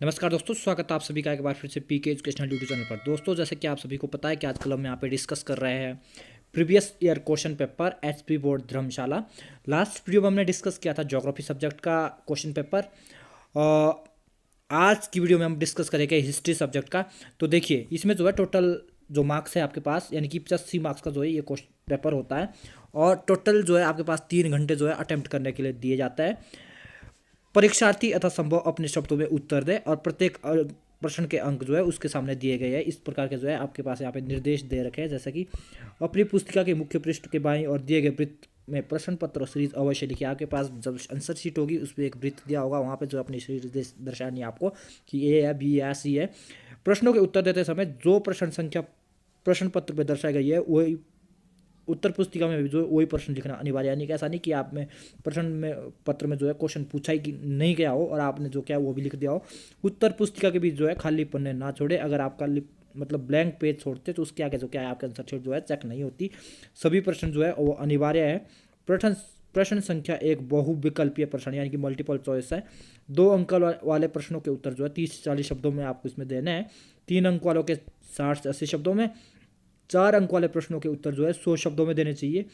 नमस्कार दोस्तों, स्वागत है आप सभी का एक बार फिर से पीके एजुकेशनल यूट्यूब चैनल पर। दोस्तों, जैसे कि आप सभी को पता है कि आजकल हम यहाँ पे डिस्कस कर रहे हैं previous year question paper HP board Dharamshala. Last video में हमने डिस्कस किया था ज्योग्राफी सब्जेक्ट का क्वेश्चन पेपर। आज की वीडियो में हम डिस्कस करेंगे हिस्ट्री सब्जेक्ट का। तो देखिए, इसमें जो है टोटल जो मार्क्स है आपके पास, यानी कि 85 मार्क्स का जो है ये क्वेश्चन पेपर होता है। और टोटल जो है आपके पास 3 घंटे जो है अटेम्प्ट करने के लिए दिए जाता है। परीक्षार्थी अथवा संभव अपने शब्दों में उत्तर दे और प्रत्येक प्रश्न के अंक जो है उसके सामने दिए गए हैं। इस प्रकार के जो है आपके पास यहाँ पे निर्देश दे रखे हैं, जैसे कि अपनी पुस्तिका के मुख्य पृष्ठ के बाईं और दिए गए वृत्त में प्रश्न पत्र और सीरीज अवश्य लिखिए। आपके पास जब आंसर शीट होगी उस पर एक वृत्त दिया होगा, वहाँ पे जो अपनी सीरीज दर्शानी है आपको कि ए है, बी है, सी है। प्रश्नों के उत्तर देते समय जो प्रश्न संख्या प्रश्न पत्र में दर्शाई गई है वही उत्तर पुस्तिका में भी जो है वही प्रश्न लिखना अनिवार्य। यानी कि ऐसा नहीं कि आप में प्रश्न में पत्र में जो है क्वेश्चन पूछा ही कि नहीं गया हो और आपने जो क्या वो भी लिख दिया हो। उत्तर पुस्तिका के भी जो है खाली पन्ने ना छोड़े। अगर आपका मतलब ब्लैंक पेज छोड़ते तो उसके आगे जो क्या है आपके आंसर शीट जो है चेक नहीं होती। सभी प्रश्न जो है वो अनिवार्य है। प्रश्न प्रश्न संख्या एक बहुविकल्पीय प्रश्न यानी कि मल्टीपल चॉइस है। 2 अंक वाले प्रश्नों के उत्तर जो है 30 से 40 शब्दों में आपको इसमें देने हैं। 3 अंक वालों के 60 से 80 शब्दों में। 4 अंक वाले प्रश्नों के उत्तर जो है 100 शब्दों में देने चाहिए।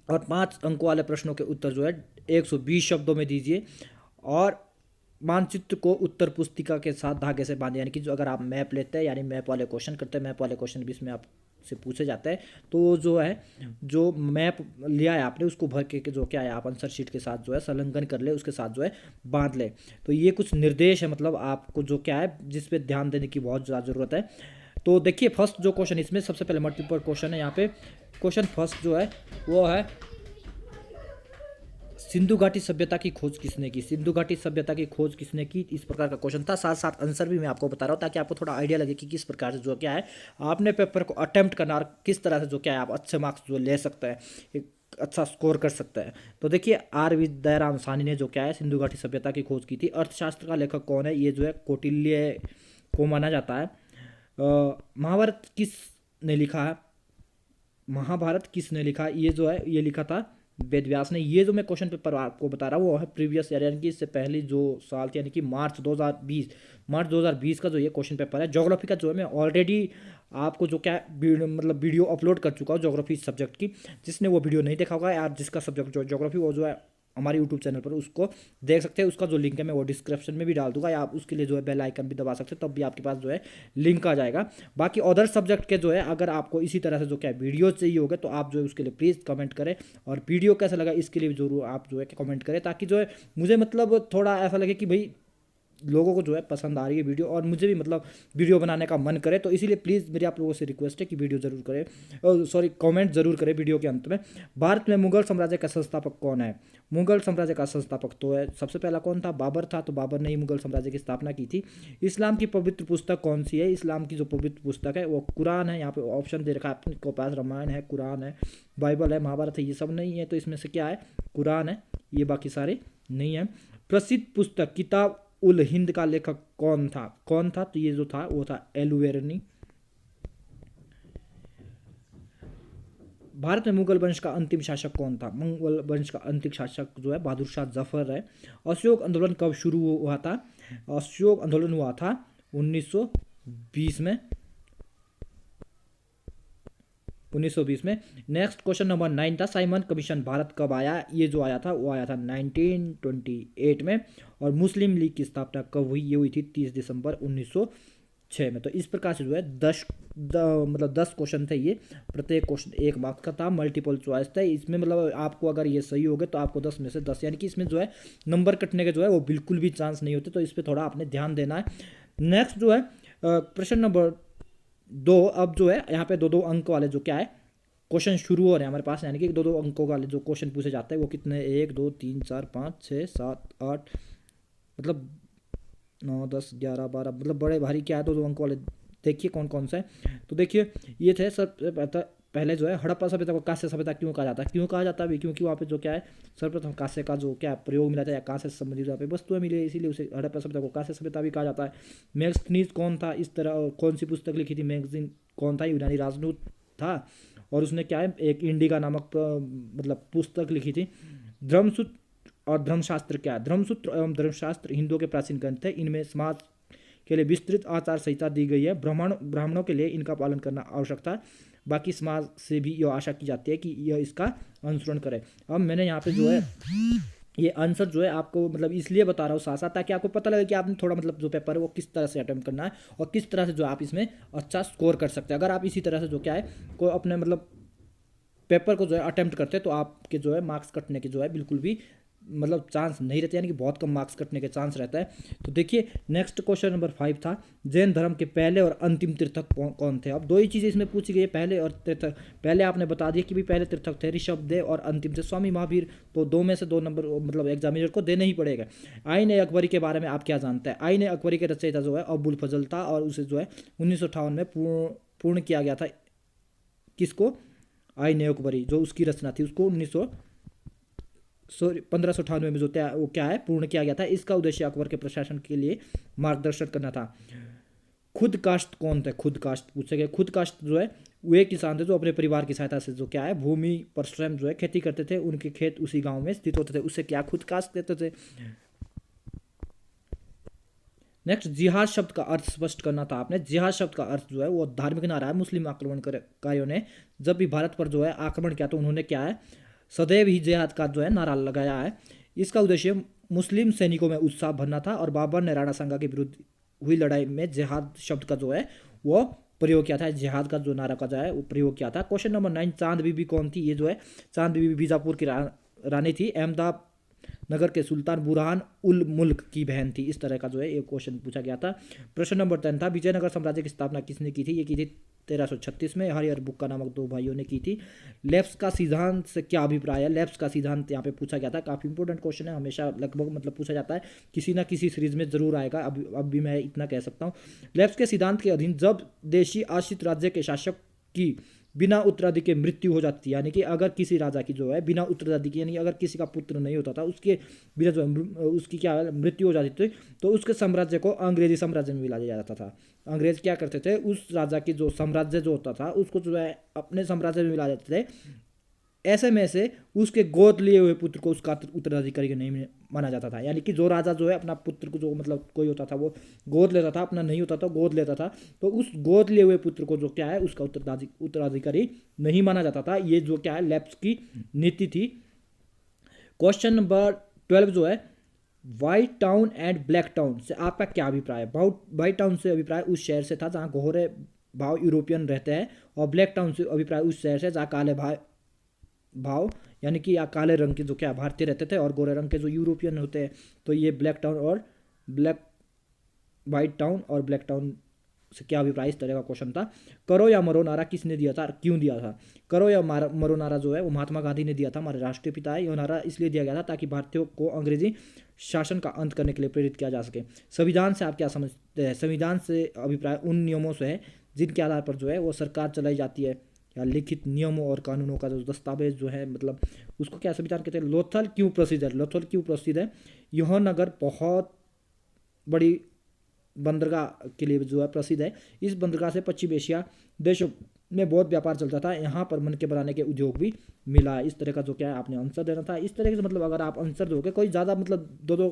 और 5 अंक वाले प्रश्नों के उत्तर जो है 120 शब्दों में दीजिए। और मानचित्र को उत्तर पुस्तिका के साथ धागे से बांधे, यानी कि जो अगर आप मैप लेते हैं यानी मैप वाले क्वेश्चन करते हैं, मैप वाले क्वेश्चन भी इसमें आपसे पूछे जाते हैं। तो जो है जो मैप लिया है आपने उसको भर के जो क्या है आप आंसर शीट के साथ जो है संलग्न कर ले, उसके साथ जो है बांध ले। तो ये कुछ निर्देश है, मतलब आपको जो क्या है जिस पे ध्यान देने की बहुत ज़्यादा ज़रूरत है। तो देखिए, फर्स्ट जो क्वेश्चन इसमें सबसे पहले मल्टीपल क्वेश्चन है। यहाँ पे क्वेश्चन फर्स्ट जो है वो है सिंधु घाटी सभ्यता की खोज किसने की। सिंधु घाटी सभ्यता की खोज किसने की, इस प्रकार का क्वेश्चन था। साथ साथ आंसर भी मैं आपको बता रहा हूँ ताकि आपको थोड़ा आइडिया लगे कि किस प्रकार से जो क्या है आपने पेपर को अटेम्प्ट करना और किस तरह से जो क्या है आप अच्छे मार्क्स जो ले सकते हैं, एक अच्छा स्कोर कर सकते हैं। तो देखिए, आर विद्याराम साहनी ने जो क्या है सिंधु घाटी सभ्यता की खोज की थी। अर्थशास्त्र का लेखक कौन है, ये जो है कौटिल्य को माना जाता है। महाभारत किस ने लिखा है, महाभारत किसने लिखा, ये जो है ये लिखा था वेद व्यास ने। ये जो मैं क्वेश्चन पेपर आपको बता रहा हूँ वो है प्रीवियस ईयर, यानी कि इससे पहले जो साल थी, यानी कि मार्च 2020 का जो ये क्वेश्चन पेपर है। ज्योग्राफी का जो है मैं ऑलरेडी आपको जो क्या मतलब वीडियो अपलोड कर चुका हूँ ज्योग्राफी सब्जेक्ट की। जिसने वो वीडियो नहीं देखा होगा यार, जिसका सब्जेक्ट जो ज्योग्राफी वो जो है हमारे यूट्यूब चैनल पर उसको देख सकते हैं। उसका जो लिंक है मैं वो डिस्क्रिप्शन में भी डाल दूंगा, या आप उसके लिए जो है बेल आइकन भी दबा सकते हैं, तब भी आपके पास जो है लिंक आ जाएगा। बाकी अदर सब्जेक्ट के जो है अगर आपको इसी तरह से जो क्या वीडियो चाहिए होगा तो आप जो है उसके लिए प्लीज़ कमेंट करें। और वीडियो कैसा लगा इसके लिए भी जरूर आप जो है कमेंट करें, ताकि जो है मुझे मतलब थोड़ा ऐसा लगे कि भाई लोगों को जो है पसंद आ रही है वीडियो, और मुझे भी मतलब वीडियो बनाने का मन करे। तो इसीलिए प्लीज़ मेरी आप लोगों से रिक्वेस्ट है कि वीडियो जरूर करें, सॉरी कमेंट जरूर करें वीडियो के अंत में। भारत में मुगल साम्राज्य का संस्थापक कौन है। मुगल साम्राज्य का संस्थापक तो है सबसे पहला कौन था, बाबर था। तो बाबर ने ही मुगल साम्राज्य की स्थापना की थी। इस्लाम की पवित्र पुस्तक कौन सी है, इस्लाम की जो पवित्र पुस्तक है वो कुरान है। यहाँ पे ऑप्शन दे रखा है आपके पास, रामायण है, कुरान है, बाइबल है, महाभारत है, ये सब नहीं है। तो इसमें से क्या है, कुरान है, ये बाकी सारे नहीं है। प्रसिद्ध पुस्तक किताब उल हिंद का लेखक कौन था, तो ये जो था वो था एलुवेरनी। भारत में मुगल वंश का अंतिम शासक कौन था, मुगल वंश का अंतिम शासक जो है बहादुर शाह जफर है। अशोक आंदोलन कब शुरू हुआ था, अशोक आंदोलन हुआ था 1920 में, 1920 में। नेक्स्ट क्वेश्चन नंबर 9 था, साइमन कमीशन भारत कब आया, ये जो आया था वो आया था 1928 में। और मुस्लिम लीग की स्थापना कब हुई, ये हुई थी 30 दिसंबर 1906 में। तो इस प्रकार से जो है 10 क्वेश्चन थे ये। प्रत्येक क्वेश्चन 1 मार्क्स का था, मल्टीपल चॉइस था। इसमें मतलब आपको अगर ये सही हो गए तो आपको 10 में से 10, यानी कि इसमें जो है नंबर कटने के जो है वो बिल्कुल भी चांस नहीं होते। तो इस पर थोड़ा आपने ध्यान देना है। नेक्स्ट जो है प्रश्न नंबर 2। अब जो है यहाँ पे 2-2 अंक वाले जो क्या है क्वेश्चन शुरू हो रहे हैं हमारे पास, यानी कि 2-2 अंकों वाले जो क्वेश्चन पूछे जाते हैं वो कितने, 1 2 3 4 5 6 7 8 मतलब 9 10 11 12, मतलब बड़े भारी क्या है 2-2 अंक वाले। देखिए कौन कौन सा है। तो देखिए ये थे सर पहले जो है हड़प्पा सभ्यता को कांस्य सभ्यता क्यों कहा जाता है, क्यों कहा जाता है, क्योंकि वहाँ पे जो क्या है सर्वप्रथम कांस्य का जो क्या प्रयोग मिला था या कांस्य से संबंधित वहाँ पे वस्तुएं मिली, इसीलिए उसे हड़प्पा सभ्यता को कांस्य सभ्यता भी कहा जाता है। मैग्स्थनीज कौन था, इस तरह कौन सी पुस्तक लिखी थी, मैगजीन कौन था, यूनानी राजदूत था। और उसने क्या है एक इंडिका नामक मतलब पुस्तक लिखी थी। धर्मसूत्र और धर्मशास्त्र क्या है, धर्मसूत्र एवं धर्मशास्त्र हिंदुओं के प्राचीन ग्रंथ है। इनमें समाज के लिए विस्तृत आचार संहिता दी गई है। ब्राह्मणों के लिए इनका पालन करना आवश्यक था। बाकी समाज से भी यह आशा की जाती है कि यह इसका अनुसरण करे। अब मैंने यहाँ पे जो है ये आंसर जो है आपको मतलब इसलिए बता रहा हूँ साथ साथ, ताकि आपको पता लगे कि आपने थोड़ा मतलब जो पेपर है वो किस तरह से अटेम्प्ट करना है और किस तरह से जो आप इसमें अच्छा स्कोर कर सकते हैं। अगर आप इसी तरह से जो क्या है कोई अपने मतलब पेपर को जो है अटेम्प्ट करते हैं तो आपके जो है मार्क्स कटने के जो है बिल्कुल भी मतलब चांस नहीं रहते, यानी कि बहुत कम मार्क्स कटने के चांस रहता है। तो देखिए नेक्स्ट क्वेश्चन नंबर 5 था, जैन धर्म के पहले और अंतिम तीर्थक कौन थे। अब दो ही चीज़ें इसमें पूछी गई है, पहले और तीर्थक। पहले आपने बता दिया कि भी पहले तीर्थक थे ऋषभदेव और अंतिम थे स्वामी महावीर। तो दो में से 2 नंबर मतलब एग्जामिनर को देना ही पड़ेगा। आईन अकबरी के बारे में आप क्या जानते हैं। आईन अकबरी के रचयिता जो है अबुल फजल था और उसे जो है 1958 में पूर्ण किया गया था। किसको? आईन अकबरी जो उसकी रचना थी उसको 1598 में जो वो क्या है पूर्ण किया गया था। इसका उद्देश्य अकबर के प्रशासन के लिए मार्गदर्शन करना था। खुद कास्ट कौन थे? खुद कास्ट पूछे गए। खुद कास्ट जो है वे किसान थे जो अपने परिवार की सहायता से जो क्या है भूमि पर स्वयं जो है खेती करते थे, उनके खेत उसी गांव में स्थित होते थे, उससे क्या खुद कास्ट देते थे। नेक्स्ट, जिहाद शब्द का अर्थ स्पष्ट करना था आपने। जिहाद शब्द का अर्थ जो है वो धार्मिक नारा है। मुस्लिम आक्रमणकारियों ने जब भी भारत पर जो है आक्रमण किया तो उन्होंने क्या है सदैव ही जिहाद का जो है नारा लगाया है। इसका उद्देश्य मुस्लिम सैनिकों में उत्साह भरना था और बाबर ने राणा सांगा के विरुद्ध हुई लड़ाई में जिहाद शब्द का जो है वो प्रयोग किया था। जिहाद का जो नारा का जो है वो प्रयोग किया था। क्वेश्चन नंबर 9, चांद बीबी कौन थी? ये जो है चांद बीबी बीजापुर की रानी थी। अहमदाबाद नगर के सुल्तान बुरहान उल मुल्क की बहन थी। इस तरह का जो है एक क्वेश्चन पूछा गया था। प्रश्न नंबर 10 था, विजयनगर साम्राज्य की स्थापना किसने की थी? ये की थी 1336 में हरिहर बुक्का नामक 2 भाइयों ने की थी। लेप्स का सिद्धांत से क्या अभिप्राय है? लेप्स का सिद्धांत यहाँ पे पूछा गया था। काफी इंपॉर्टेंट क्वेश्चन है, हमेशा लगभग मतलब पूछा जाता है, किसी ना किसी सीरीज में जरूर आएगा। अब भी मैं इतना कह सकता हूँ। लेप्स के सिद्धांत के अधीन जब देशी आश्रित राज्य के शासक की बिना उत्तराधिकारी की मृत्यु हो जाती है, यानी कि अगर किसी राजा की जो है बिना उत्तराधिकारी यानी अगर किसी का पुत्र नहीं होता था उसके बिना जो है उसकी क्या मृत्यु हो जाती थी तो उसके साम्राज्य को अंग्रेजी साम्राज्य में मिला दिया जाता था। अंग्रेज क्या करते थे उस राजा की जो साम्राज्य जो होता था उसको जो है अपने साम्राज्य में मिला देते थे। ऐसे में से उसके गोद लिए हुए पुत्र को उसका उत्तराधिकारी नहीं माना जाता था, यानी कि जो राजा जो है अपना पुत्र को जो मतलब कोई होता था वो गोद लेता था, अपना नहीं होता था गोद लेता था, तो उस गोद लिए हुए पुत्र को जो क्या है उसका उत्तराधिकारी नहीं माना जाता था। ये जो क्या है लेप्स की नीति थी। क्वेश्चन नंबर 12 जो है white town and black town से आपका क्या अभिप्राय है? व्हाइट टाउन से अभिप्राय उस शहर से था जहाँ गोरे भाव यूरोपियन रहते हैं, और ब्लैक टाउन से अभिप्राय उस शहर से जहाँ काले भाव यानी कि या काले रंग के जो क्या भारतीय रहते थे और गोरे रंग के जो यूरोपियन होते हैं। तो ये व्हाइट टाउन और ब्लैक टाउन से क्या अभिप्राय, इस तरह का क्वेश्चन था। करो या मरो नारा किसने दिया था, क्यों दिया था? करो या मरो नारा जो है वो महात्मा गांधी ने दिया था, हमारे राष्ट्रीय पिता है। यह नारा इसलिए दिया गया था ताकि भारतीयों को अंग्रेजी शासन का अंत करने के लिए प्रेरित किया जा सके। संविधान से आप क्या समझते हैं? संविधान से अभिप्राय उन नियमों से है जिनके आधार पर जो है वो सरकार चलाई जाती है, या लिखित नियमों और कानूनों का जो दस्तावेज जो है मतलब उसको क्या संविधान कहते हैं। लोथल क्यों प्रसिद्ध है? लोथल क्यों प्रसिद्ध है? यह नगर बहुत बड़ी बंदरगाह के लिए जो है प्रसिद्ध है। इस बंदरगाह से पश्चिम एशिया देशों में बहुत व्यापार चलता था। यहाँ पर मन के बनाने के उद्योग भी मिला है। इस तरह का जो क्या है आपने आंसर देना था। इस तरह से मतलब अगर आप आंसर दोगे, कोई ज़्यादा मतलब 2-2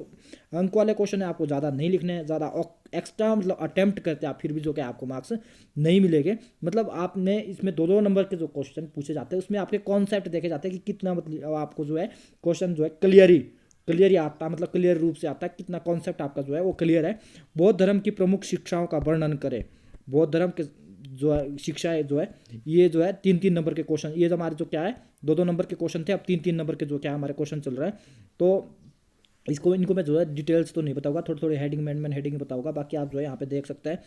अंक वाले क्वेश्चन है, आपको ज़्यादा नहीं लिखने हैं, ज़्यादा एक्स्ट्रा मतलब अटेम्प्ट करते आप फिर भी जो क्या आपको मार्क्स नहीं मिलेंगे। मतलब आपने इसमें 2-2 नंबर के जो क्वेश्चन पूछे जाते हैं उसमें आपके कॉन्सेप्ट देखे जाते हैं कि कितना मतलब आपको जो है क्वेश्चन जो है क्लियर आता है, मतलब क्लियर रूप से आता है, कितना कॉन्सेप्ट आपका जो है वो क्लियर है। बौद्ध धर्म की प्रमुख शिक्षाओं का वर्णन करें। बौद्ध धर्म के जो है शिक्षाएं जो है ये जो है 3-3 नंबर के क्वेश्चन, ये हमारे जो क्या है 2-2 नंबर के क्वेश्चन थे, अब 3-3 नंबर के जो क्या हमारे क्वेश्चन चल रहा है। तो इनको मैं जो है डिटेल्स तो नहीं बताऊंगा, थोड़ी हेडिंग मैन हेडिंग बताऊंगा। बाकी आप जो है यहाँ पे देख सकते हैं,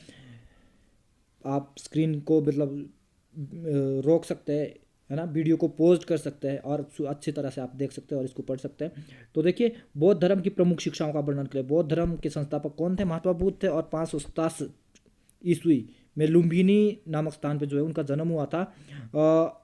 आप स्क्रीन को मतलब रोक सकते हैं, है ना, वीडियो को पोस्ट कर सकते हैं और अच्छी तरह से आप देख सकते हैं और इसको पढ़ सकते हैं। तो देखिए बौद्ध धर्म की प्रमुख शिक्षाओं का वर्णन करें। बौद्ध धर्म के संस्थापक कौन थे? महात्मा बुद्ध थे, और 587 ईस्वी में लुम्बिनी नामक स्थान पे जो है उनका जन्म हुआ था।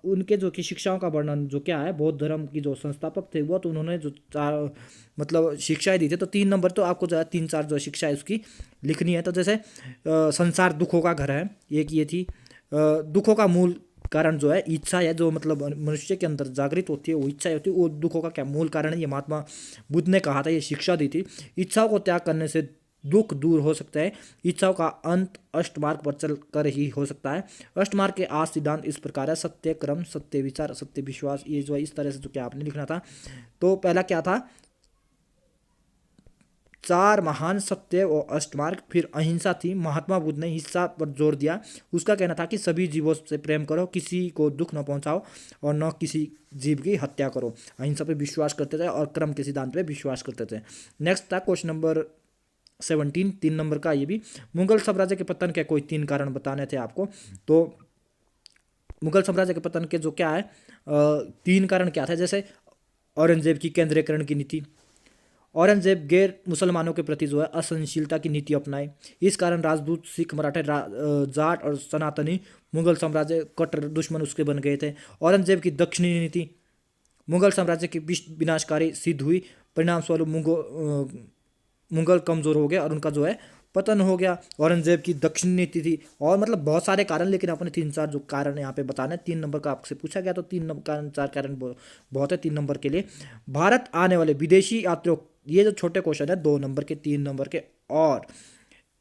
उनके जो कि शिक्षाओं का वर्णन जो क्या है, बौद्ध धर्म की जो संस्थापक थे वो तो उन्होंने जो 4 मतलब शिक्षाएं दी थी, तो 3 नंबर तो आपको जो है 3-4 जो शिक्षा है उसकी लिखनी है। तो जैसे संसार दुखों का घर है, एक ये थी। दुखों का मूल कारण जो है इच्छा है, जो मतलब मनुष्य के अंदर जागृत होती है वो इच्छा होती है, वो दुखों का क्या मूल कारण है, ये महात्मा बुद्ध ने कहा था, ये शिक्षा दी थी। इच्छाओं को त्याग करने से दुख दूर हो सकता है, इच्छाओं का अंत अष्टमार्ग पर चल कर ही हो सकता है। अष्टमार्ग के 8 सिद्धांत इस प्रकार है: सत्य, क्रम, सत्य विचार, सत्य विश्वास। ये जो है इस तरह से जो क्या आपने लिखना था। तो पहला क्या था, 4 महान सत्य और अष्टमार्ग। फिर अहिंसा थी, महात्मा बुद्ध ने हिंसा पर जोर दिया। उसका कहना था कि सभी जीवों से प्रेम करो, किसी को दुख न पहुंचाओ और न किसी जीव की हत्या करो। अहिंसा पे विश्वास करते थे और क्रम के सिद्धांत पे विश्वास करते थे। नेक्स्ट था क्वेश्चन नंबर 17, 3 नंबर का। ये भी मुगल साम्राज्य के पतन के कोई 3 कारण बताने थे आपको। तो मुगल साम्राज्य के पतन के जो क्या है 3 कारण क्या थे, जैसे औरंगजेब की केंद्रीकरण की नीति। औरंगजेब गैर मुसलमानों के प्रति जो है असहनशीलता की नीति अपनाए। इस कारण राजदूत, सिख, मराठे, जाट और सनातनी मुगल साम्राज्य कट्टर दुश्मन उसके बन गए थे। औरंगजेब की दक्षिणी नीति मुगल साम्राज्य की विनाशकारी सिद्ध हुई। परिणाम स्वरूप मुगल कमजोर हो गया और उनका जो है पतन हो गया। औरंगजेब की दक्षिण नीति थी। और मतलब बहुत सारे कारण, लेकिन अपने 3-4 जो कारण यहाँ पे बताने, 3 नंबर का आपसे पूछा गया तो 3 नंबर कारण, 4 कारण बहुत है 3 नंबर के लिए। भारत आने वाले विदेशी यात्रियों, ये जो छोटे क्वेश्चन है 2 नंबर के, 3 नंबर के और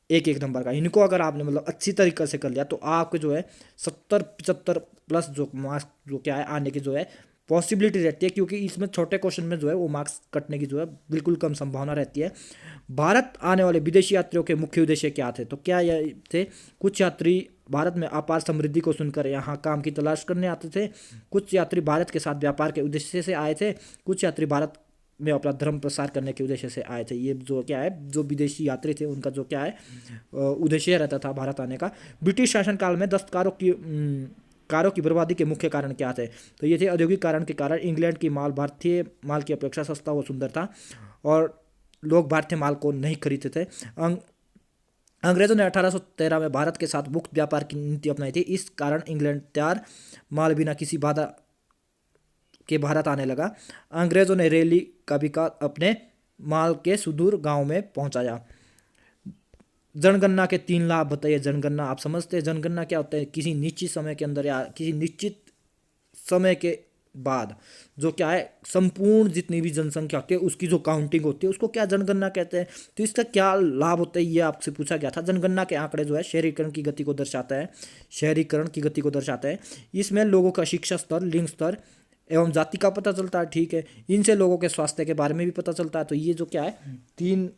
1-1 नंबर का, इनको अगर आपने मतलब अच्छी तरीके से कर लिया तो आपके जो है 70-75 प्लस जो मार्क्स जो क्या है आने की जो है पॉसिबिलिटी रहती है, क्योंकि इसमें छोटे क्वेश्चन में जो है वो मार्क्स कटने की जो है बिल्कुल कम संभावना रहती है। भारत आने वाले विदेशी यात्रियों के मुख्य उद्देश्य क्या थे, तो क्या ये थे, कुछ यात्री भारत में अपार समृद्धि को सुनकर यहाँ काम की तलाश करने आते थे। कुछ यात्री भारत के साथ व्यापार के उद्देश्य से आए थे। कुछ यात्री भारत में अपना धर्म प्रसार करने के उद्देश्य से आए थे। ये जो क्या है, जो विदेशी यात्री थे उनका जो क्या है उद्देश्य रहता था भारत आने का। ब्रिटिश शासनकाल में कारों की बर्बादी के मुख्य कारण क्या थे, तो ये थे औद्योगिक कारण के कारण इंग्लैंड की माल भारतीय माल की अपेक्षा सस्ता व सुंदर था और लोग भारतीय माल को नहीं खरीदते थे। अंग्रेजों ने 1813 में भारत के साथ मुक्त व्यापार की नीति अपनाई थी। इस कारण इंग्लैंड तैयार माल बिना किसी बाधा के भारत आने लगा। अंग्रेजों ने रेली का विकास अपने माल के सुदूर गांव में पहुंचाया। जनगणना के 3 लाभ बताइए। जनगणना आप समझते हैं, जनगणना क्या होता है, किसी निश्चित समय के अंदर या किसी निश्चित समय के बाद जो क्या है संपूर्ण जितनी भी जनसंख्या होती है उसकी जो काउंटिंग होती है उसको क्या जनगणना कहते हैं। तो इसका क्या लाभ होता है ये आपसे पूछा गया था। जनगणना के आंकड़े जो है शहरीकरण की गति को दर्शाता है, शहरीकरण की गति को दर्शाता है। इसमें लोगों का शिक्षा स्तर, लिंग स्तर एवं जाति का पता चलता है। ठीक है, इनसे लोगों के स्वास्थ्य के बारे में भी पता चलता है। तो ये जो क्या है 3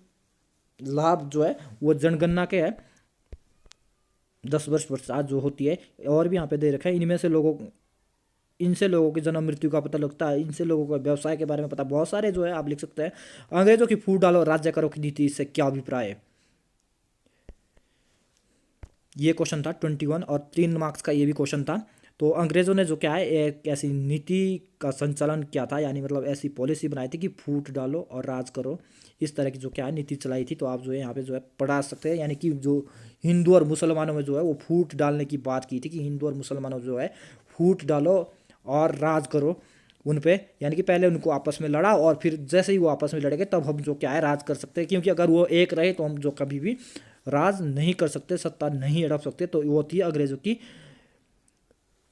लाभ जो है वो जनगणना के है। 10 वर्ष पश्चात जो होती है, और भी यहाँ पे दे रखा है, इनसे लोगों की जन्म मृत्यु का पता लगता है, इनसे लोगों का व्यवसाय के बारे में पता, बहुत सारे जो है आप लिख सकते हैं। अंग्रेजों की फूट डालो राज्य करो की नीति, इससे क्या अभिप्राय है, ये क्वेश्चन था 21 और 3 मार्क्स का ये भी क्वेश्चन था। तो अंग्रेजों ने जो क्या है एक ऐसी नीति का संचालन किया था, यानी मतलब ऐसी पॉलिसी बनाई थी कि फूट डालो और राज करो, इस तरह की जो क्या है नीति चलाई थी। तो आप जो है यहाँ पे जो है पढ़ा सकते हैं, यानी कि जो हिंदू और मुसलमानों में जो है वो फूट डालने की बात की थी कि हिंदू और मुसलमानों जो है फूट डालो और राज करो उन पे, यानी कि पहले उनको आपस में लड़ा और फिर जैसे ही वो आपस में लड़ेंगे तब हम जो क्या है राज कर सकते हैं, क्योंकि अगर वो एक रहे तो हम जो कभी भी राज नहीं कर सकते, सत्ता नहीं हड़प सकते। तो वो थी अंग्रेजों की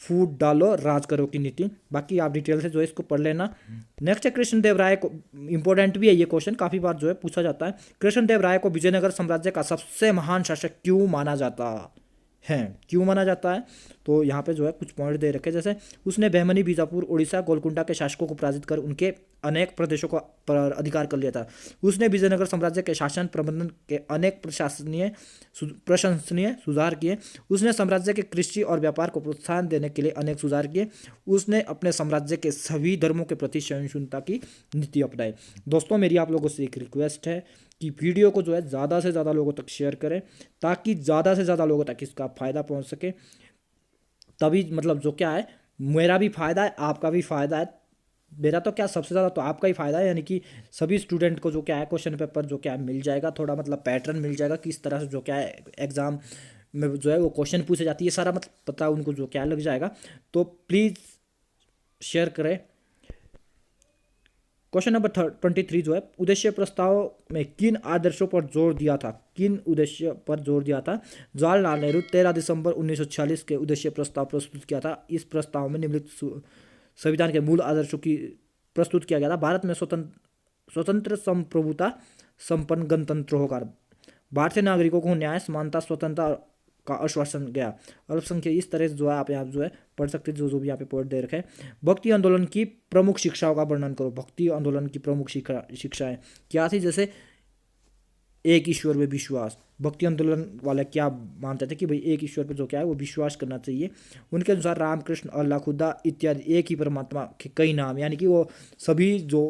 फूट डालो राज करो की नीति। बाकी आप डिटेल से जो है इसको पढ़ लेना। नेक्स्ट है कृष्णदेव राय को, इंपॉर्टेंट भी है ये क्वेश्चन, काफी बार जो है पूछा जाता है। कृष्णदेव राय को विजयनगर साम्राज्य का सबसे महान शासक क्यों माना जाता है, क्यों माना जाता है, तो यहाँ पे जो है कुछ पॉइंट दे रखे, जैसे उसने बहमनी, बीजापुर, उड़ीसा, गोलकुंडा के शासकों को पराजित कर उनके अनेक प्रदेशों का पर अधिकार कर लिया था। उसने विजयनगर साम्राज्य के शासन प्रबंधन के अनेक प्रशंसनीय सुधार किए। उसने साम्राज्य के कृषि और व्यापार को प्रोत्साहन देने के लिए अनेक सुधार किए। उसने अपने साम्राज्य के सभी धर्मों के प्रति सहिष्णुता की नीति अपनाई। दोस्तों मेरी आप लोगों से एक रिक्वेस्ट है कि वीडियो को जो है ज़्यादा से ज़्यादा लोगों तक शेयर करें, ताकि ज़्यादा से ज़्यादा लोगों तक इसका फ़ायदा पहुंच सके। तभी मतलब जो क्या है मेरा भी फ़ायदा है, आपका भी फ़ायदा है। मेरा तो क्या सबसे ज़्यादा तो आपका ही फ़ायदा है, यानी कि सभी स्टूडेंट को जो क्या है क्वेश्चन पेपर जो क्या है मिल जाएगा, थोड़ा मतलब पैटर्न मिल जाएगा किस तरह से जो क्या है एग्ज़ाम में जो है वो क्वेश्चन पूछे जाती है, सारा मतलब पता उनको जो क्या लग जाएगा। तो प्लीज़ शेयर करें। क्वेश्चन नंबर 23 जो है, उद्देश्य प्रस्ताव में किन आदर्शों पर जोर दिया था, किन उद्देश्य पर जोर दिया था। जवाहरलाल नेहरू 13 दिसंबर 1946 के उद्देश्य प्रस्ताव प्रस्तुत किया था। इस प्रस्ताव में निम्नलिखित संविधान के मूल आदर्शों की प्रस्तुत किया गया था। भारत में स्वतंत्र संप्रभुता संपन्न गणतंत्र होगा। भारतीय नागरिकों को न्याय, समानता, स्वतंत्रता का आश्वासन गया। अल्पसंख्यक इस तरह से जो है आप यहाँ जो है पढ़ सकते हैं, जो भी यहाँ पे पॉइंट दे रखे हैं। भक्ति आंदोलन की प्रमुख शिक्षाओं का वर्णन करो। भक्ति आंदोलन की प्रमुख शिक्षाएं क्या थी? जैसे एक ईश्वर में विश्वास। भक्ति आंदोलन वाले क्या मानते थे कि भाई एक ईश्वर पे जो क्या है वो विश्वास करना चाहिए। उनके अनुसार राम, कृष्ण, अल्लाह, खुदा इत्यादि एक ही परमात्मा के कई नाम, यानी कि वो सभी जो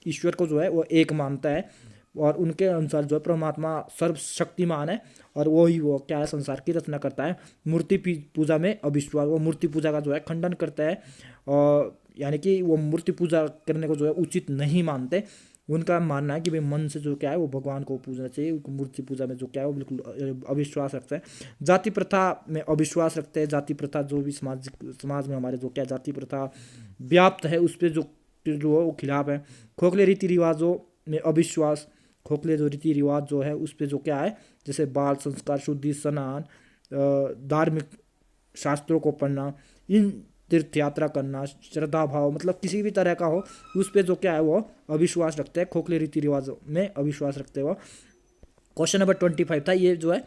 ईश्वर को जो है वो एक मानता है, और उनके अनुसार जो है परमात्मा सर्वशक्तिमान है, और वो ही वो क्या है संसार की रचना करता है। मूर्ति पूजा में अविश्वास, वो मूर्ति पूजा का जो है खंडन करता है, और यानी कि वो मूर्ति पूजा करने को जो है उचित नहीं मानते। उनका मानना है कि भाई मन से जो क्या है वो भगवान को पूजना चाहिए। मूर्ति पूजा में जो क्या है वो बिल्कुल अविश्वास रखते हैं। जाति प्रथा में अविश्वास रखते हैं। जाति प्रथा जो भी समाज में हमारे जो क्या जाति प्रथा व्याप्त है उस पर जो वो खिलाफ है। खोखले रीति रिवाजों में अविश्वास। खोखले जो रीति रिवाज जो है उस पर जो क्या है, जैसे बाल संस्कार, शुद्धि, स्नान, धार्मिक शास्त्रों को पढ़ना, इन तीर्थ यात्रा करना, श्रद्धा भाव, मतलब किसी भी तरह का हो उस पर जो क्या है वो अविश्वास रखते हैं। खोखले रीति रिवाजों में अविश्वास रखते हैं वो। क्वेश्चन नंबर 25 था ये जो है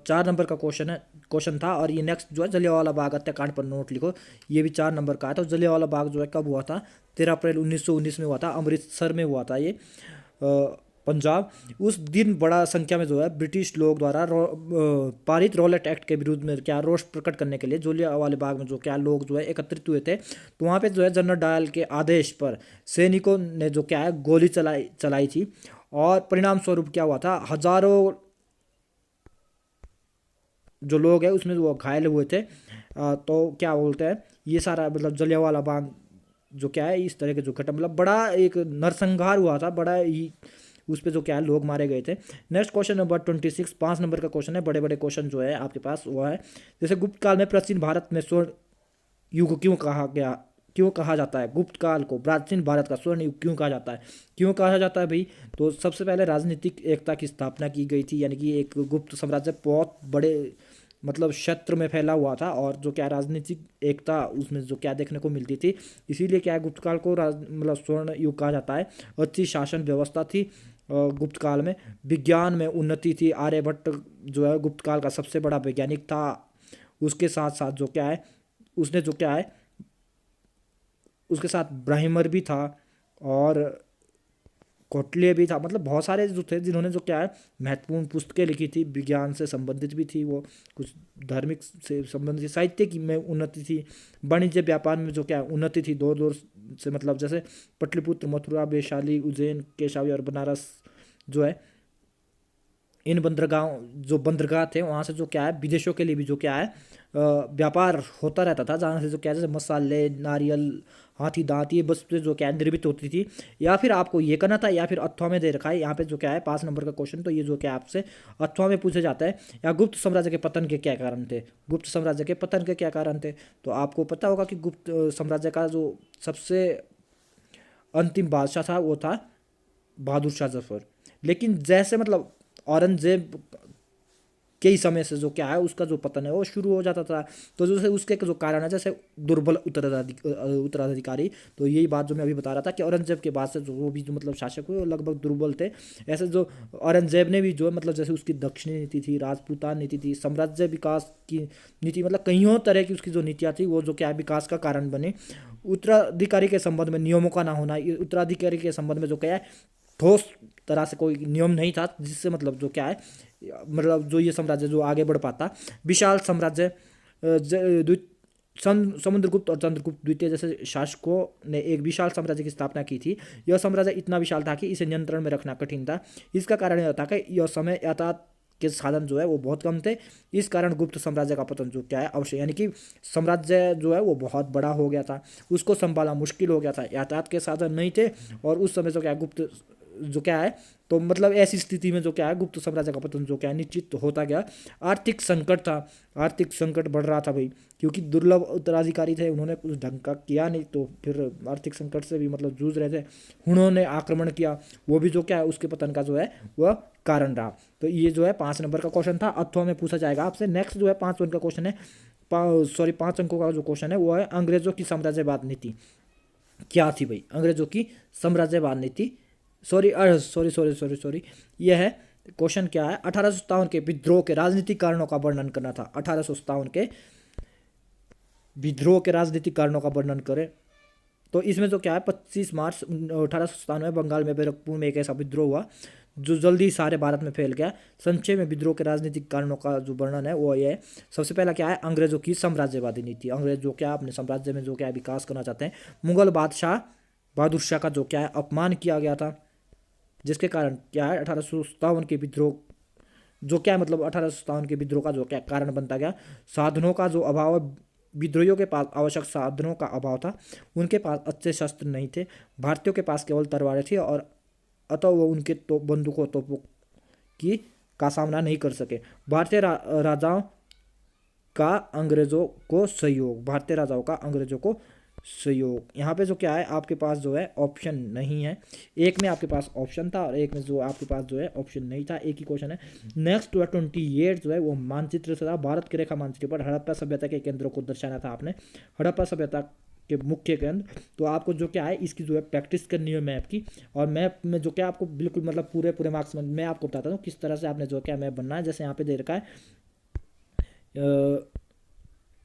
4 नंबर का क्वेश्चन था। और ये नेक्स्ट जो है जलियांवाला बाग हत्याकांड पर नोट लिखो। ये भी 4 नंबर का है। तो जलियांवाला बाग जो है कब हुआ था? 13 अप्रैल 1919 में हुआ था। अमृतसर में हुआ था ये, पंजाब। उस दिन बड़ा संख्या में जो है ब्रिटिश लोग द्वारा पारित रॉलेट एक्ट के विरुद्ध में क्या रोष प्रकट करने के लिए जलियांवाला बाग में जो क्या लोग जो है एकत्रित हुए थे। तो वहाँ पे जो है जनरल डायल के आदेश पर सैनिकों ने जो क्या है गोली चलाई थी, और परिणाम स्वरूप क्या हुआ था, हजारों जो लोग हैं उसमें वो घायल हुए थे। तो क्या बोलते हैं ये सारा मतलब जलियांवाला बाग जो क्या है इस तरह के जो घटना, मतलब बड़ा एक नरसंहार हुआ था, बड़ा ही उस पर जो क्या है लोग मारे गए थे। नेक्स्ट क्वेश्चन नंबर 26, 5 नंबर का क्वेश्चन है। बड़े बड़े क्वेश्चन जो है आपके पास वो है, जैसे गुप्त काल में प्राचीन भारत में स्वर्ण युग क्यों कहा जाता है? गुप्त काल को प्राचीन भारत का स्वर्ण युग क्यों कहा जाता है? क्यों कहा जाता है भाई? तो सबसे पहले राजनीतिक एकता की स्थापना की गई थी, यानी कि एक गुप्त साम्राज्य बहुत बड़े मतलब क्षेत्र में फैला हुआ था, और जो क्या राजनीतिक एकता उसमें जो क्या देखने को मिलती थी, इसीलिए क्या गुप्त काल को मतलब स्वर्ण युग कहा जाता है। अच्छी शासन व्यवस्था थी गुप्त काल में। विज्ञान में उन्नति थी। आर्यभट्ट जो है गुप्त काल का सबसे बड़ा वैज्ञानिक था। उसके साथ साथ जो क्या है उसने जो क्या है उसके साथ ब्राह्मण भी था, और कौटिल्य भी था। मतलब बहुत सारे जो थे जिन्होंने जो क्या है महत्वपूर्ण पुस्तकें लिखी थी, विज्ञान से संबंधित भी थी वो, कुछ धार्मिक से संबंधित, साहित्य की में उन्नति थी। वाणिज्य व्यापार में जो क्या उन्नति थी दौर दौर से, मतलब जैसे पटलिपुत्र, मथुरा, वैशाली, उज्जैन, केशावी और बनारस जो है, इन बंदरगाह थे वहाँ से जो क्या है विदेशों के लिए भी जो क्या है व्यापार होता रहता था, जहाँ से जो क्या है जैसे मसाले, नारियल, हाथी दांत, ये बस जो क्या है निर्मित होती थी। या फिर आपको ये करना था, या फिर अथवा में दे रखा है यहाँ पे जो क्या है 5 नंबर का क्वेश्चन। तो ये जो क्या आपसे अथवा में पूछा जाता है, या गुप्त साम्राज्य के पतन के क्या कारण थे? गुप्त साम्राज्य के पतन के क्या कारण थे? तो आपको पता होगा कि गुप्त साम्राज्य का जो सबसे अंतिम बादशाह था वो था बहादुर शाह जफर। लेकिन जैसे मतलब औरंगजेब के ही समय से जो क्या है उसका जो पतन है वो शुरू हो जाता था। तो जैसे उसके जो कारण है, जैसे दुर्बल उत्तराधिकारी, तो यही बात जो मैं अभी बता रहा था कि औरंगजेब के बाद से जो वो भी जो मतलब शासक हुए वो लगभग दुर्बल थे। ऐसे जो औरंगजेब ने भी जो है मतलब जैसे उसकी दक्षिणी नीति थी, राजपूतान नीति थी, साम्राज्य विकास की नीति, मतलब कईयों तरह की उसकी जो नीतियाँ थी वो जो क्या विकास का कारण बने। उत्तराधिकारी के संबंध में नियमों का ना होना, उत्तराधिकारी के संबंध में जो क्या है ठोस तरह से कोई नियम नहीं था, जिससे मतलब जो क्या है मतलब जो ये साम्राज्य जो आगे बढ़ पाता। विशाल साम्राज्य, समुद्रगुप्त और चंद्रगुप्त द्वितीय जैसे शासकों ने एक विशाल साम्राज्य की स्थापना की थी। यह साम्राज्य इतना विशाल था कि इसे नियंत्रण में रखना कठिन था। इसका कारण यह था कि यह समय यातायात के साधन जो है वो बहुत कम थे। इस कारण गुप्त साम्राज्य का पतन जो क्या है अवश्य, यानी कि साम्राज्य जो है वो बहुत बड़ा हो गया था, उसको संभालना मुश्किल हो गया था, यातायात के साधन नहीं थे, और उस समय जो क्या गुप्त जो क्या है तो मतलब ऐसी स्थिति में जो क्या है गुप्त साम्राज्य का पतन जो क्या है निश्चित होता गया। आर्थिक संकट था, आर्थिक संकट बढ़ रहा था भाई, क्योंकि दुर्लभ उत्तराधिकारी थे, उन्होंने कुछ ढंग का किया नहीं, तो फिर आर्थिक संकट से भी मतलब जूझ रहे थे। उन्होंने आक्रमण किया, वो भी जो क्या है उसके पतन का जो है वह कारण रहा। तो ये जो है 5 नंबर का क्वेश्चन था, अथवा में पूछा जाएगा आपसे। नेक्स्ट जो है 5 अंक का क्वेश्चन है, 5 अंकों का जो क्वेश्चन है वो है अंग्रेजों की साम्राज्यवाद नीति क्या थी भाई? अंग्रेजों की साम्राज्यवाद नीति, सॉरी, यह है क्वेश्चन क्या है, 1857 के विद्रोह के राजनीतिक कारणों का वर्णन करना था। 1857 के विद्रोह के राजनीतिक कारणों का वर्णन करें। तो इसमें जो क्या है, 25 मार्च 1897 में बंगाल में बैरकपुर में एक ऐसा विद्रोह हुआ जो जल्दी सारे भारत में फैल गया। संक्षेप में विद्रोह के राजनीतिक कारणों का जो वर्णन है वो ये है। सबसे पहला क्या है, अंग्रेजों की साम्राज्यवादी नीति। अंग्रेज जो क्या अपने साम्राज्य में जो क्या विकास करना चाहते हैं। मुगल बादशाह बहादुर शाह का जो क्या है अपमान किया गया था, जिसके कारण क्या है 1857 के विद्रोह जो क्या है, मतलब 1857 के विद्रोह का जो क्या कारण बनता गया। साधनों का जो अभाव है, विद्रोहियों के पास आवश्यक साधनों का अभाव था। उनके पास अच्छे शस्त्र नहीं थे। भारतीयों के पास केवल तलवारें थी और अतः वो उनके बंदूकों तोपों की का सामना नहीं कर सके। भारतीय राजाओं का अंग्रेजों को सहयोग। भारतीय राजाओं का अंग्रेजों को सहयोग। यहाँ पे जो क्या है आपके पास जो है ऑप्शन नहीं है। एक में आपके पास ऑप्शन था और एक में जो आपके पास जो है ऑप्शन नहीं था, एक ही क्वेश्चन है। नेक्स्ट 28 जो है वो मानचित्र से था। भारत की रेखा मानचित्र पर हड़प्पा सभ्यता के केंद्रों को दर्शाना था आपने। हड़प्पा सभ्यता के मुख्य केंद्र। तो आपको जो क्या है इसकी जो है प्रैक्टिस करनी है मैप की। और मैप में जो क्या आपको बिल्कुल मतलब पूरे मार्क्स में मैं आपको बताता हूँ किस तरह से आपने जो क्या मैप बनना है। जैसे यहाँ पे दे रखा है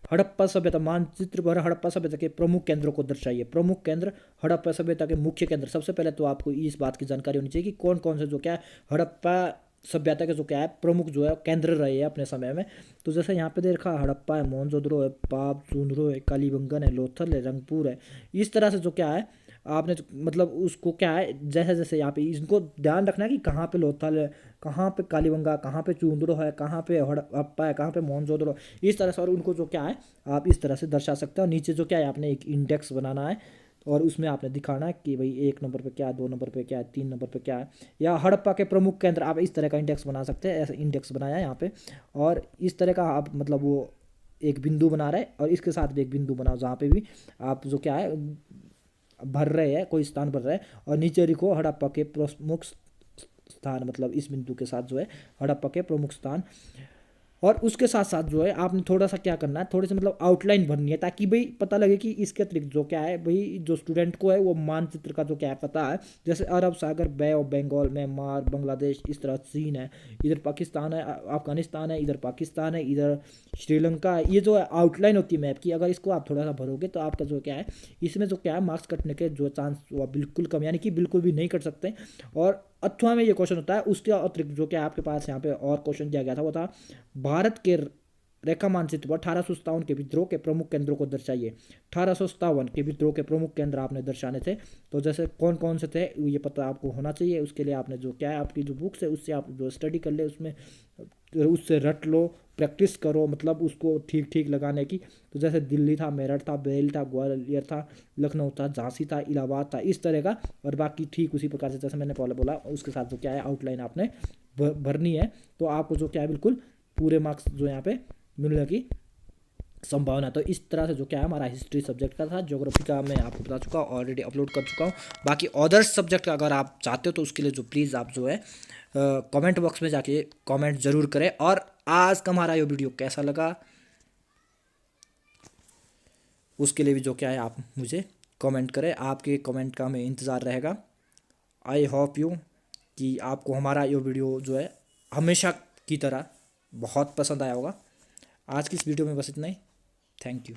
हड़प्पा सभ्यता मानचित्र पर हड़प्पा सभ्यता के प्रमुख केंद्रों को दर्शाइए। प्रमुख केंद्र हड़प्पा सभ्यता के मुख्य केंद्र। सबसे पहले तो आपको इस बात की जानकारी होनी चाहिए कि कौन कौन से जो क्या है हड़प्पा सभ्यता के जो क्या है प्रमुख जो है केंद्र रहे हैं अपने समय में। तो जैसे यहाँ पे दे रखा हड़प्पा है, मोहनजोदड़ो है, पाप सुंदरो है, कालीबंगन है, लोथल है, रंगपुर है। इस तरह से जो क्या है आपने मतलब उसको क्या है जैसे जैसे यहाँ पे इनको ध्यान रखना है कि कहाँ पे लोथल है, कहाँ पे कालीबंगा, कहाँ पे चूंदड़ो है, कहाँ पे हड़प्पा है, कहाँ पे मोहनजोदड़ो। इस तरह से और उनको जो क्या है आप इस तरह से दर्शा सकते हो। नीचे जो क्या है आपने एक इंडेक्स बनाना है और उसमें आपने दिखाना है कि भाई 1 नंबर पे क्या है, 2 नंबर पे क्या है, 3 नंबर पे क्या है। या हड़प्पा के प्रमुख केंद्र आप इस तरह का इंडेक्स बना सकते हैं। ऐसा इंडेक्स बनाया है यहाँ पे और इस तरह का आप मतलब वो एक बिंदु बना रहे हैं और इसके साथ भी एक बिंदु बनाओ जहाँ पे भी आप जो क्या है भर रहे हैं, कोई स्थान भर रहे हैं। और नीचे लिखो हड़प्पा के प्रमुख स्थान, मतलब इस बिंदु के साथ जो है हड़प्पा के प्रमुख स्थान। और उसके साथ साथ जो है आपने थोड़ा सा क्या करना है, थोड़ी सी मतलब आउटलाइन भरनी है ताकि भाई पता लगे कि इसके अतिरिक्त जो क्या है भाई जो स्टूडेंट को है वो मानचित्र का जो क्या है पता है। जैसे अरब सागर, बे ऑफ बंगाल, म्यांमार, बांग्लादेश, इस तरह चीन है, इधर पाकिस्तान है, अफगानिस्तान है, इधर पाकिस्तान है, इधर श्रीलंका है। ये जो है आउटलाइन होती है मैप की, अगर इसको आप थोड़ा सा भरोगे तो आपका जो क्या है इसमें जो क्या है मार्क्स कटने के जो चांस वो बिल्कुल कम, यानी कि बिल्कुल भी नहीं कट सकते। और अथवा में ये क्वेश्चन होता है। उसके अतिरिक्त जो क्या आपके पास यहाँ पे और क्वेश्चन दिया गया था वो था भारत के रेखा मानचित्र पर 1857 के विद्रोह के प्रमुख केंद्रों को दर्शाइए। 1857 के विद्रोह के प्रमुख केंद्र आपने दर्शाने थे। तो जैसे कौन कौन से थे ये पता आपको होना चाहिए। उसके लिए आपने जो क्या है आपकी जो बुक्स है उससे आप जो स्टडी कर ले, उसमें उससे रट लो, प्रैक्टिस करो, मतलब उसको ठीक ठीक लगाने की। तो जैसे दिल्ली था, मेरठ था, बरेली था, ग्वालियर था, लखनऊ था, झांसी था, इलाहाबाद था, इस तरह का। और बाकी ठीक उसी प्रकार से जैसे मैंने पहले बोला उसके साथ जो क्या है आउटलाइन आपने भरनी है। तो आपको जो क्या है बिल्कुल पूरे मार्क्स जो यहाँ पे मिलने की संभावना। तो इस तरह से जो क्या है हमारा हिस्ट्री सब्जेक्ट का था। ज्योग्राफी का मैं आपको बता चुका हूँ, ऑलरेडी अपलोड कर चुका हूँ। बाकी अदर्स सब्जेक्ट का अगर आप चाहते हो तो उसके लिए जो प्लीज़ आप जो है कमेंट बॉक्स में जाके कमेंट ज़रूर करें। और आज का हमारा ये वीडियो कैसा लगा उसके लिए भी जो क्या है आप मुझे कमेंट करें। आपके कमेंट का हमें इंतज़ार रहेगा। आई होप यू कि आपको हमारा ये वीडियो जो है हमेशा की तरह बहुत पसंद आया होगा। आज की इस वीडियो में बस इतना ही। Thank you.